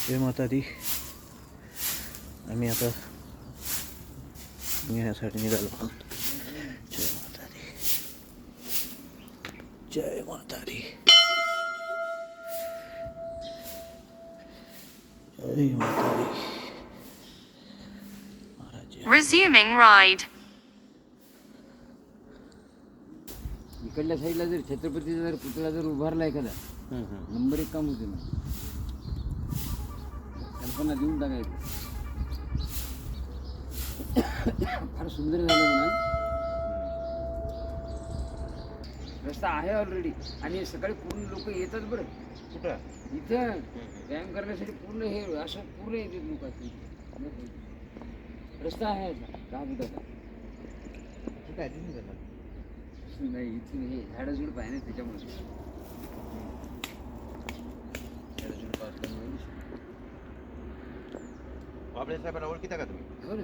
जय माता दी. आम्ही आता घेण्यासाठी निघालो आहोत. जय माता दी. जय माता दी. जय माता दी. Maharaj Resuming ride. इकडल्या साईडला जर छत्रपतीचा जर पुतळा जर उभारला एखादा नंबर 1 काम होते ना. कल्पना देऊन टाकायचं. फार सुंदर झालं म्हणा. रस्ता आहे ऑलरेडी आणि सकाळी पूर्ण लोक येतात बरं. कुठं इथं व्यायाम करण्यासाठी पूर्ण हे असं पूर्ण येतात लोक. रस्ता आहे असा 10 फुटाचा. कुठं आहे दिसून जातात. नाही इथून हे झाडझुड पाहिजे ना त्याच्यामुळे. बाबळे साहेबांना ओळखीता का तुम्ही? हो ना.